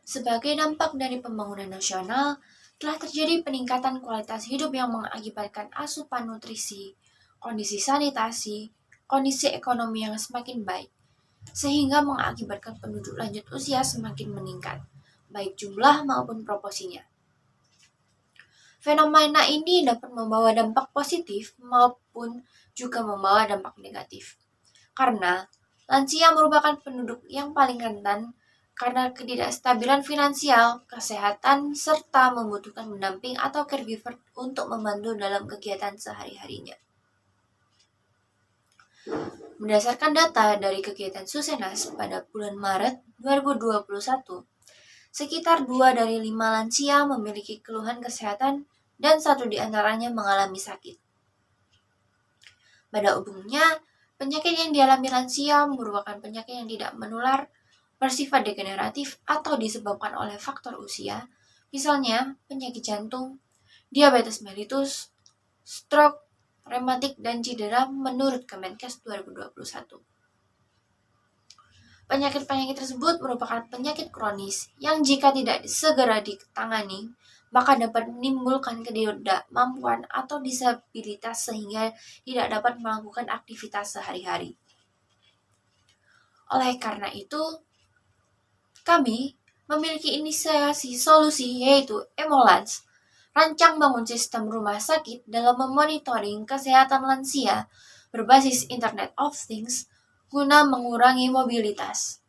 Sebagai dampak dari pembangunan nasional, telah terjadi peningkatan kualitas hidup yang mengakibatkan asupan nutrisi, kondisi sanitasi, kondisi ekonomi yang semakin baik, sehingga mengakibatkan penduduk lanjut usia semakin meningkat, baik jumlah maupun proporsinya. Fenomena ini dapat membawa dampak positif maupun juga membawa dampak negatif. Karena lansia merupakan penduduk yang paling rentan karena ketidakstabilan finansial, kesehatan, serta membutuhkan pendamping atau caregiver untuk membantu dalam kegiatan sehari-harinya. Berdasarkan data dari kegiatan Susenas pada bulan Maret 2021, sekitar 2 dari 5 lansia memiliki keluhan kesehatan dan 1 di antaranya mengalami sakit. Pada umumnya, penyakit yang dialami lansia merupakan penyakit yang tidak menular, bersifat degeneratif atau disebabkan oleh faktor usia, misalnya penyakit jantung, diabetes mellitus, stroke, rematik, dan cedera menurut Kemenkes 2021. Penyakit-penyakit tersebut merupakan penyakit kronis yang jika tidak segera ditangani, maka dapat menimbulkan ketidakmampuan atau disabilitas sehingga tidak dapat melakukan aktivitas sehari-hari. Oleh karena itu, kami memiliki inisiasi solusi yaitu Emolans, rancang bangun sistem rumah sakit dalam memonitoring kesehatan lansia berbasis Internet of Things guna mengurangi mobilitas.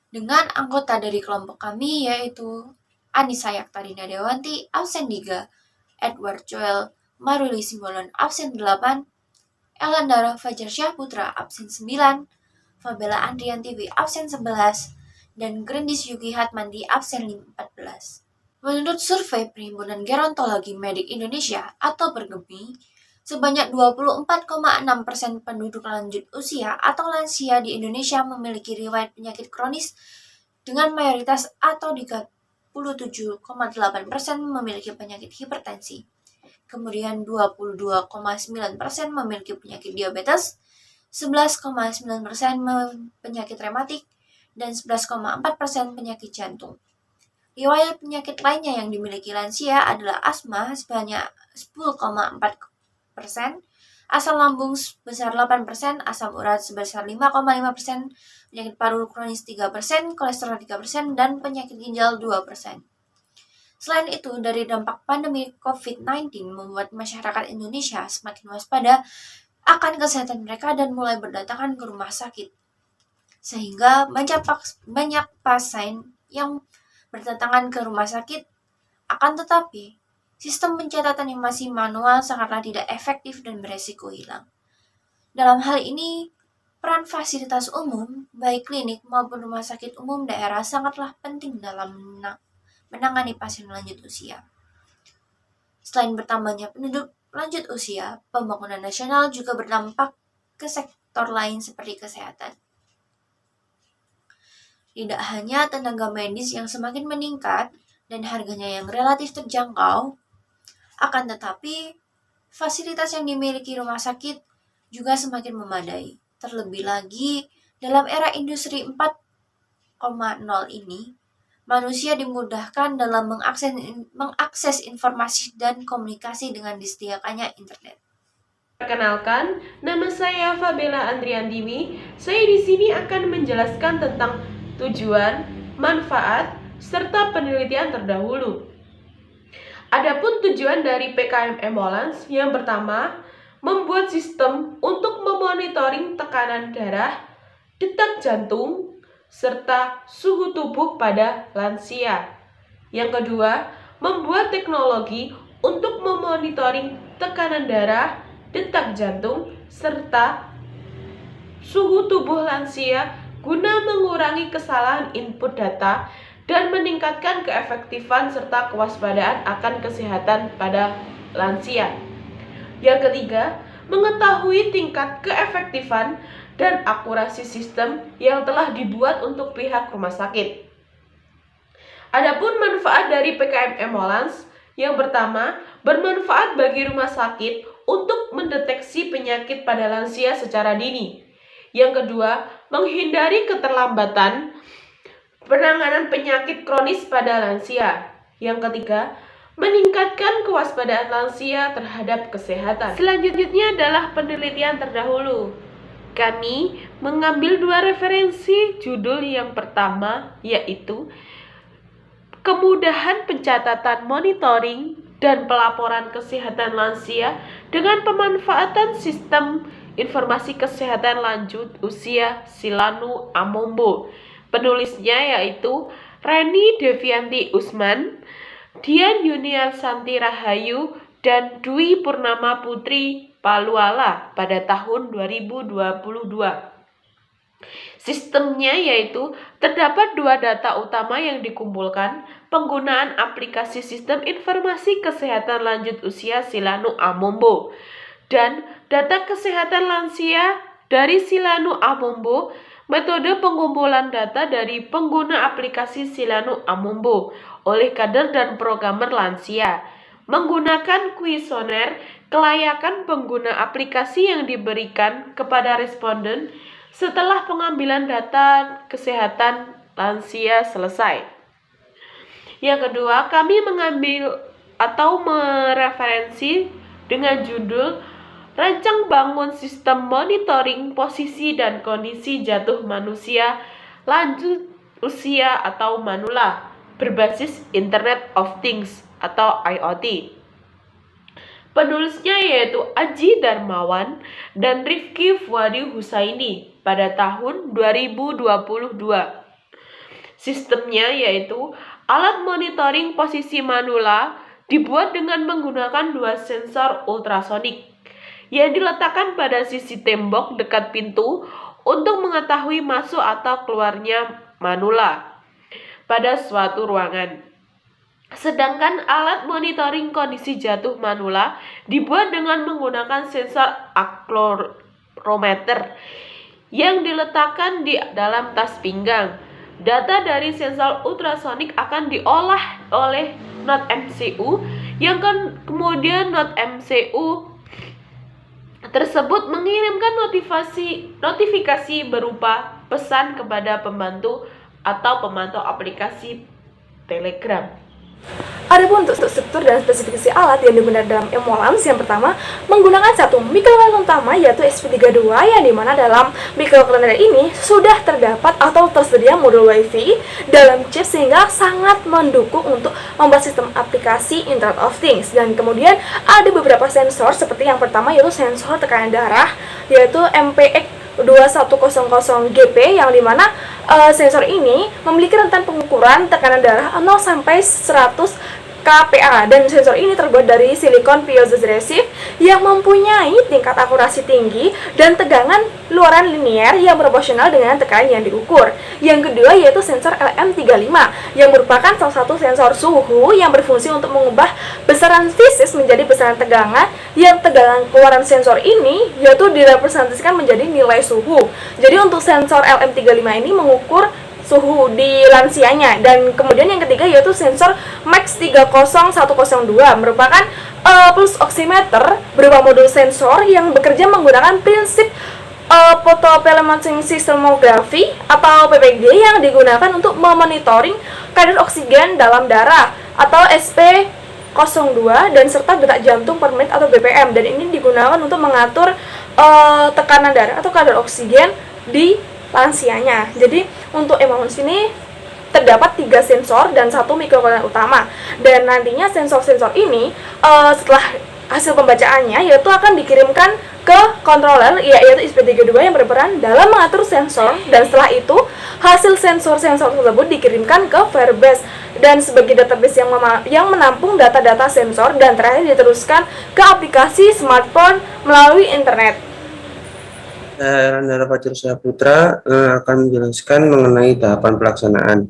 Dengan anggota dari kelompok kami yaitu Anissa Yaktarina Dewanti, absen 3, Edward Joel Maruli Simbolon, absen 8, Elandara Fajar Syahputra, absen 9, Fabela Andriantiwi, absen 11, dan Grendis Yuki Hatmandi, absen 14. Menurut survei Perhimpunan Gerontologi Medik Indonesia atau Pergemi, sebanyak 24,6% penduduk lanjut usia atau lansia di Indonesia memiliki riwayat penyakit kronis dengan mayoritas atau 37,8% memiliki penyakit hipertensi. Kemudian 22,9% memiliki penyakit diabetes, 11,9% penyakit rematik, dan 11,4% penyakit jantung. Riwayat penyakit lainnya yang dimiliki lansia adalah asma sebanyak 10,4%, asam lambung sebesar 8%, asam urat sebesar 5,5%, penyakit paru kronis 3%, kolesterol 3%, dan penyakit ginjal 2%. Selain itu, dari dampak pandemi COVID-19 membuat masyarakat Indonesia semakin waspada akan kesehatan mereka dan mulai berdatangan ke rumah sakit. Sehingga banyak pasien yang berdatangan ke rumah sakit, akan tetapi sistem pencatatan yang masih manual sangatlah tidak efektif dan beresiko hilang. Dalam hal ini, peran fasilitas umum, baik klinik maupun rumah sakit umum daerah sangatlah penting dalam menangani pasien lanjut usia. Selain bertambahnya penduduk lanjut usia, pembangunan nasional juga berdampak ke sektor lain seperti kesehatan. Tidak hanya tenaga medis yang semakin meningkat dan harganya yang relatif terjangkau, akan tetapi fasilitas yang dimiliki rumah sakit juga semakin memadai. Terlebih lagi, dalam era industri 4.0 ini, manusia dimudahkan dalam mengakses informasi dan komunikasi dengan disediakannya internet. Perkenalkan, nama saya Fabela Andriantiwi. Saya di sini akan menjelaskan tentang tujuan, manfaat, serta penelitian terdahulu. Adapun tujuan dari PKM Emolans yang pertama, membuat sistem untuk memonitoring tekanan darah, detak jantung, serta suhu tubuh pada lansia. Yang kedua, membuat teknologi untuk memonitoring tekanan darah, detak jantung, serta suhu tubuh lansia guna mengurangi kesalahan input data dan meningkatkan keefektifan serta kewaspadaan akan kesehatan pada lansia. Yang ketiga, mengetahui tingkat keefektifan dan akurasi sistem yang telah dibuat untuk pihak rumah sakit. Adapun manfaat dari PKM Emolans, yang pertama, bermanfaat bagi rumah sakit untuk mendeteksi penyakit pada lansia secara dini. Yang kedua, menghindari keterlambatan penanganan penyakit kronis pada lansia. Yang ketiga, meningkatkan kewaspadaan lansia terhadap kesehatan. Selanjutnya adalah penelitian terdahulu. Kami mengambil 2 referensi. Judul yang pertama yaitu kemudahan pencatatan, monitoring, dan pelaporan kesehatan lansia dengan pemanfaatan sistem informasi kesehatan lanjut usia Silanu Amombo. Penulisnya yaitu Reni Devianti Usman, Dian Yuniarsanti Rahayu, dan Dwi Purnama Putri Paluala pada tahun 2022. Sistemnya yaitu terdapat 2 data utama yang dikumpulkan, penggunaan aplikasi sistem informasi kesehatan lanjut usia Silanu Amombo dan data kesehatan lansia dari Silanu Amombo, metode pengumpulan data dari pengguna aplikasi Silanu Amombo oleh kader dan programmer lansia menggunakan kuesioner kelayakan pengguna aplikasi yang diberikan kepada responden setelah pengambilan data kesehatan lansia selesai. Yang kedua, kami mengambil atau mereferensi dengan judul Rancang Bangun Sistem Monitoring Posisi dan Kondisi Jatuh Manusia Lanjut Usia atau Manula berbasis Internet of Things atau IoT. Penulisnya yaitu Aji Darmawan dan Rifki Fuadi Husaini pada tahun 2022. Sistemnya yaitu alat monitoring posisi manula dibuat dengan menggunakan 2 sensor ultrasonik yang diletakkan pada sisi tembok dekat pintu untuk mengetahui masuk atau keluarnya manula pada suatu ruangan. Sedangkan alat monitoring kondisi jatuh manula dibuat dengan menggunakan sensor akselerometer yang diletakkan di dalam tas pinggang. Data dari sensor ultrasonik akan diolah oleh node MCU yang kemudian node MCU tersebut mengirimkan notifikasi berupa pesan kepada pembantu atau pemantau aplikasi Telegram. Adapun untuk struktur dan spesifikasi alat yang digunakan dalam Emolams, yang pertama menggunakan satu microcontroller utama yaitu SP32, yang dimana dalam microcontroller ini sudah terdapat atau tersedia modul WiFi dalam chip sehingga sangat mendukung untuk membuat sistem aplikasi Internet of Things. Dan kemudian ada beberapa sensor seperti yang pertama yaitu sensor tekanan darah yaitu MPX 2100GP, yang dimana sensor ini memiliki rentan pengukuran tekanan darah 0 sampai 100 kPa, dan sensor ini terbuat dari silikon piezoresistif yang mempunyai tingkat akurasi tinggi dan tegangan luaran linear yang proporsional dengan tekanan yang diukur. Yang kedua yaitu sensor LM35 yang merupakan salah satu sensor suhu yang berfungsi untuk mengubah besaran fisis menjadi besaran tegangan, yang tegangan keluaran sensor ini yaitu direpresentasikan menjadi nilai suhu. Jadi untuk sensor LM35 ini mengukur suhu di lansianya. Dan kemudian yang ketiga yaitu sensor Max 30102 merupakan pulse oximeter berupa modul sensor yang bekerja menggunakan prinsip photopolymorphic seismography atau PPG yang digunakan untuk memonitoring kadar oksigen dalam darah atau SP02 dan serta detak jantung per menit atau BPM, dan ini digunakan untuk mengatur tekanan darah atau kadar oksigen di lansianya. Jadi untuk Emolams ini terdapat 3 sensor dan 1 microcontroller utama, dan nantinya sensor-sensor ini setelah hasil pembacaannya yaitu akan dikirimkan ke controller yaitu SP32 yang berperan dalam mengatur sensor, dan setelah itu hasil sensor-sensor tersebut dikirimkan ke Firebase dan sebagai database yang menampung data-data sensor, dan terakhir diteruskan ke aplikasi smartphone melalui internet. Randara Fajar Putra akan menjelaskan mengenai tahapan pelaksanaan.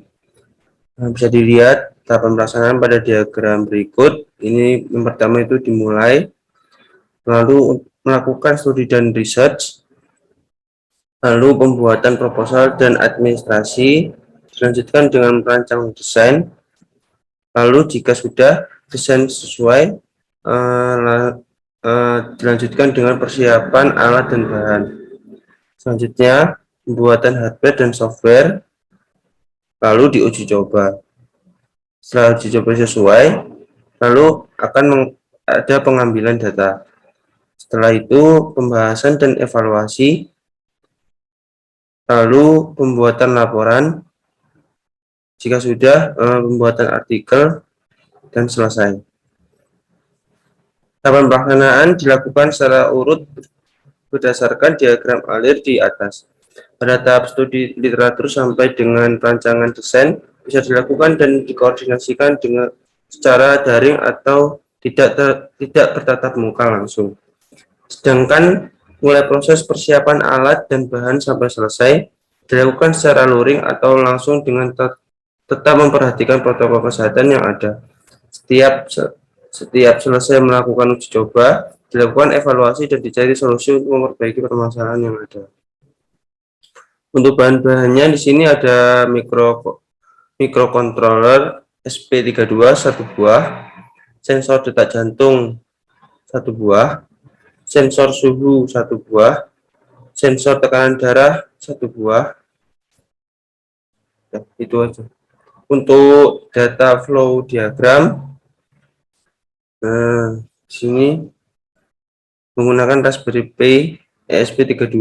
Bisa dilihat tahapan pelaksanaan pada diagram berikut. Ini yang pertama itu dimulai, lalu melakukan studi dan research, lalu pembuatan proposal dan administrasi, dilanjutkan dengan merancang desain, lalu jika sudah desain sesuai, dilanjutkan dengan persiapan alat dan bahan. Selanjutnya, pembuatan hardware dan software, lalu diuji coba. Setelah uji coba sesuai, lalu akan ada pengambilan data. Setelah itu pembahasan dan evaluasi, lalu pembuatan laporan, jika sudah pembuatan artikel, dan selesai. Tahapan pelaksanaan dilakukan secara urut berdasarkan diagram alir di atas. Pada tahap studi literatur sampai dengan perancangan desain bisa dilakukan dan dikoordinasikan dengan secara daring atau tidak bertatap muka langsung. Sedangkan mulai proses persiapan alat dan bahan sampai selesai dilakukan secara luring atau langsung dengan tetap memperhatikan protokol kesehatan yang ada. Setiap selesai melakukan uji coba, dilakukan evaluasi dan dicari solusi untuk memperbaiki permasalahan yang ada. Untuk bahan-bahannya di sini ada microcontroller SP32 satu buah, sensor detak jantung satu buah, sensor suhu satu buah, sensor tekanan darah satu buah. Ya, itu aja. Untuk data flow diagram, nah, di sini menggunakan Raspberry Pi ESP32.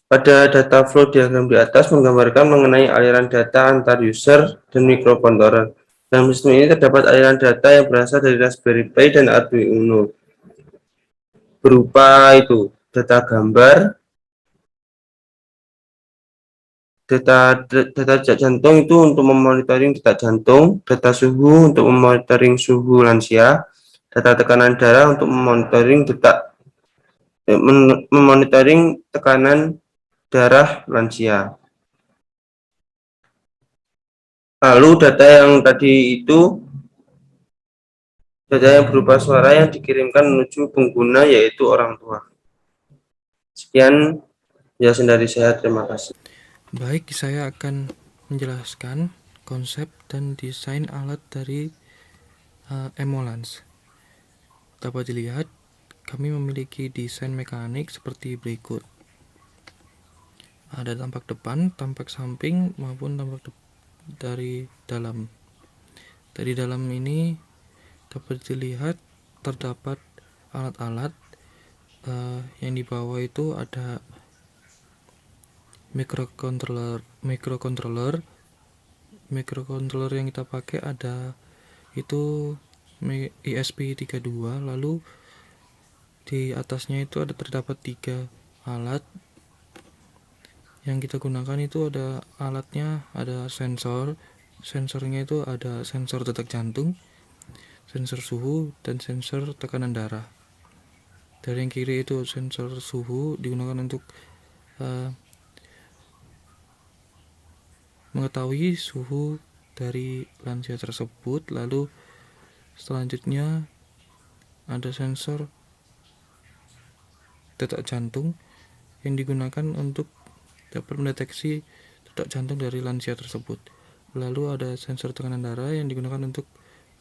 Pada data flow diagram di atas menggambarkan mengenai aliran data antar user dan microcontroller. Dalam sistem ini terdapat aliran data yang berasal dari Raspberry Pi dan Arduino. Berupa itu, data gambar, data detak jantung itu untuk memonitoring detak jantung, data suhu untuk memonitoring suhu lansia, data tekanan darah untuk memonitoring tekanan darah lansia. Lalu data yang tadi itu data yang berupa suara yang dikirimkan menuju pengguna yaitu orang tua. Sekian penjelasan dari saya, terima kasih. Baik, saya akan menjelaskan konsep dan desain alat dari Emolans. Dapat dilihat, kami memiliki desain mekanik seperti berikut. Ada tampak depan, tampak samping, maupun tampak dari dalam. Dari dalam ini dapat dilihat terdapat alat-alat yang di bawah itu ada microcontroller yang kita pakai ada itu ESP32, lalu di atasnya itu terdapat 3 alat yang kita gunakan. Itu ada alatnya, ada sensornya itu ada sensor detak jantung, sensor suhu, dan sensor tekanan darah. Dari yang kiri itu sensor suhu digunakan untuk mengetahui suhu dari lansia tersebut. Lalu selanjutnya ada sensor detak jantung yang digunakan untuk dapat mendeteksi detak jantung dari lansia tersebut. Lalu ada sensor tekanan darah yang digunakan untuk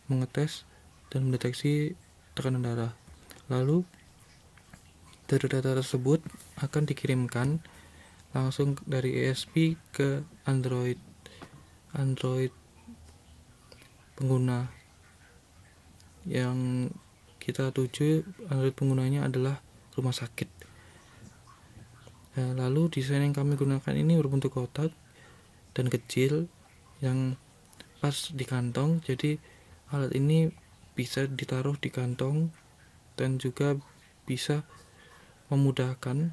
mengetes dan mendeteksi tekanan darah. Lalu dari data tersebut akan dikirimkan langsung dari ESP ke Android pengguna yang kita tuju. Android penggunanya adalah rumah sakit. Lalu desain yang kami gunakan ini berbentuk kotak dan kecil yang pas di kantong, jadi alat ini bisa ditaruh di kantong dan juga bisa memudahkan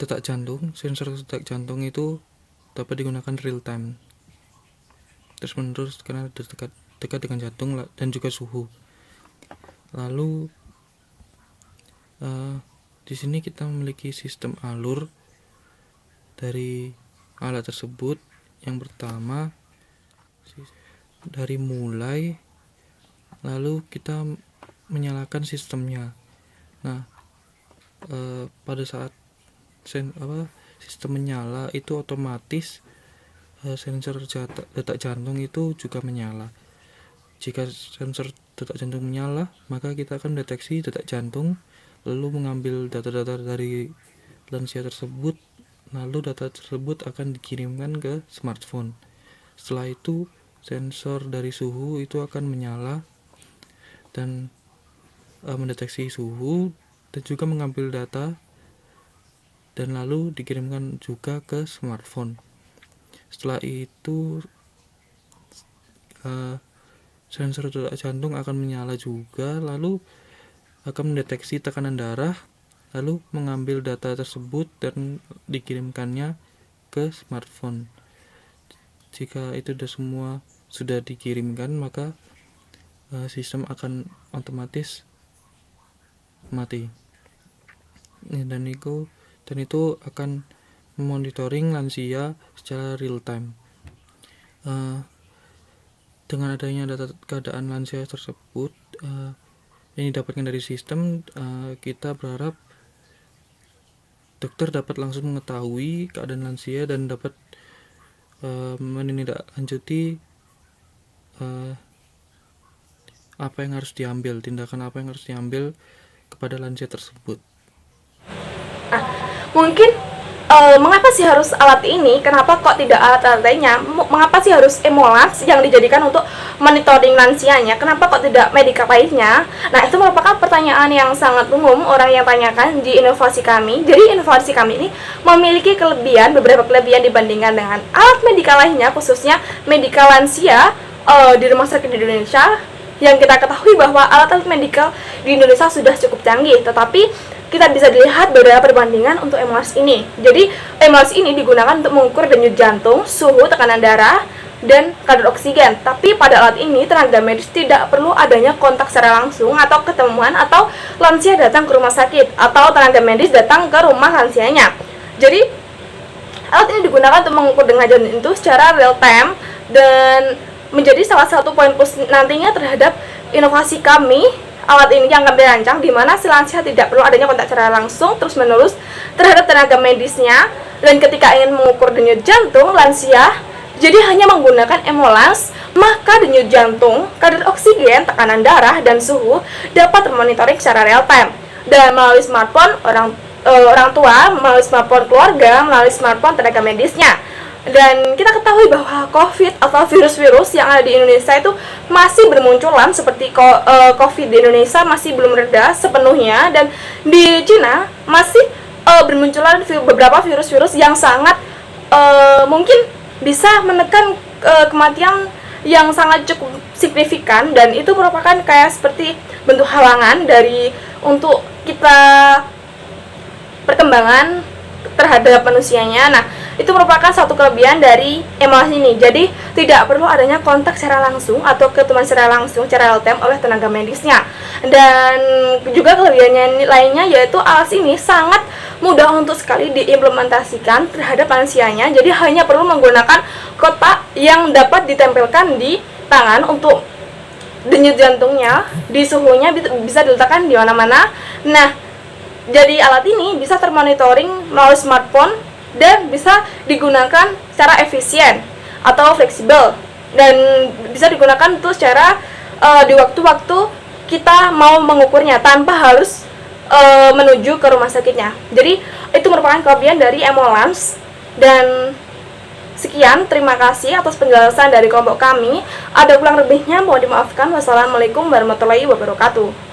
detak jantung. Sensor detak jantung itu dapat digunakan real time, terus menerus karena dekat dengan jantung dan juga suhu. Lalu di sini kita memiliki sistem alur dari alat tersebut. Yang pertama dari mulai, lalu kita menyalakan sistemnya. Nah, pada saat sistem menyala itu otomatis sensor detak jantung itu juga menyala. Jika sensor detak jantung menyala, maka kita akan mendeteksi detak jantung, lalu mengambil data-data dari lansia tersebut, lalu data tersebut akan dikirimkan ke smartphone. Setelah itu, sensor dari suhu itu akan menyala dan mendeteksi suhu dan juga mengambil data dan lalu dikirimkan juga ke smartphone. Setelah itu sensor detak jantung akan menyala juga, lalu akan mendeteksi tekanan darah, lalu mengambil data tersebut dan dikirimkannya ke smartphone. Jika itu sudah dikirimkan, maka sistem akan otomatis mati. Dan itu akan memonitoring lansia secara real time. Dengan adanya data keadaan lansia tersebut yang didapatkan dari sistem, kita berharap dokter dapat langsung mengetahui keadaan lansia dan dapat menindaklanjuti tindakan apa yang harus diambil kepada lansia tersebut. Mungkin mengapa sih harus alat ini? Kenapa kok tidak alat-alat lainnya? Mengapa sih harus Emolans yang dijadikan untuk monitoring lansianya? Kenapa kok tidak medika lainnya? Nah, itu merupakan pertanyaan yang sangat umum orang yang tanyakan di inovasi kami. Jadi inovasi kami ini memiliki beberapa kelebihan dibandingkan dengan alat medika lainnya, khususnya medika lansia di rumah sakit di Indonesia. Yang kita ketahui bahwa alat-alat medikal di Indonesia sudah cukup canggih, tetapi kita bisa dilihat beberapa perbandingan untuk Emolans ini. Jadi, Emolans ini digunakan untuk mengukur denyut jantung, suhu, tekanan darah, dan kadar oksigen. Tapi pada alat ini, tenaga medis tidak perlu adanya kontak secara langsung atau ketemuan atau lansia datang ke rumah sakit atau tenaga medis datang ke rumah lansianya. Jadi, alat ini digunakan untuk mengukur denyut jantung itu secara real time dan menjadi salah satu poin plus nantinya terhadap inovasi kami. Alat ini yang akan dirancang di mana si lansia tidak perlu adanya kontak secara langsung terus-menerus terhadap tenaga medisnya, dan ketika ingin mengukur denyut jantung lansia jadi hanya menggunakan Emolans, maka denyut jantung, kadar oksigen, tekanan darah, dan suhu dapat termonitoring secara real time dan melalui smartphone orang tua, melalui smartphone keluarga, melalui smartphone tenaga medisnya. Dan kita ketahui bahwa COVID atau virus-virus yang ada di Indonesia itu masih bermunculan, seperti COVID di Indonesia masih belum reda sepenuhnya, dan di Cina masih bermunculan beberapa virus-virus yang sangat mungkin bisa menekan kematian yang sangat cukup signifikan, dan itu merupakan kayak seperti bentuk halangan untuk kita perkembangan terhadap manusianya. Nah, itu merupakan satu kelebihan dari Emolans ini. Jadi tidak perlu adanya kontak secara langsung atau ketemuan secara langsung secara real time oleh tenaga medisnya. Dan juga kelebihannya lainnya yaitu alat ini sangat mudah untuk sekali diimplementasikan terhadap lansianya. Jadi hanya perlu menggunakan kotak yang dapat ditempelkan di tangan untuk denyut jantungnya, di suhunya bisa diletakkan di mana-mana. Nah, jadi alat ini bisa termonitoring melalui smartphone dan bisa digunakan secara efisien atau fleksibel, dan bisa digunakan tuh secara di waktu-waktu kita mau mengukurnya tanpa harus menuju ke rumah sakitnya. Jadi itu merupakan kelebihan dari Emolans. Dan sekian, terima kasih atas penjelasan dari kelompok kami. Ada kurang lebihnya mohon dimaafkan. Wassalamualaikum warahmatullahi wabarakatuh.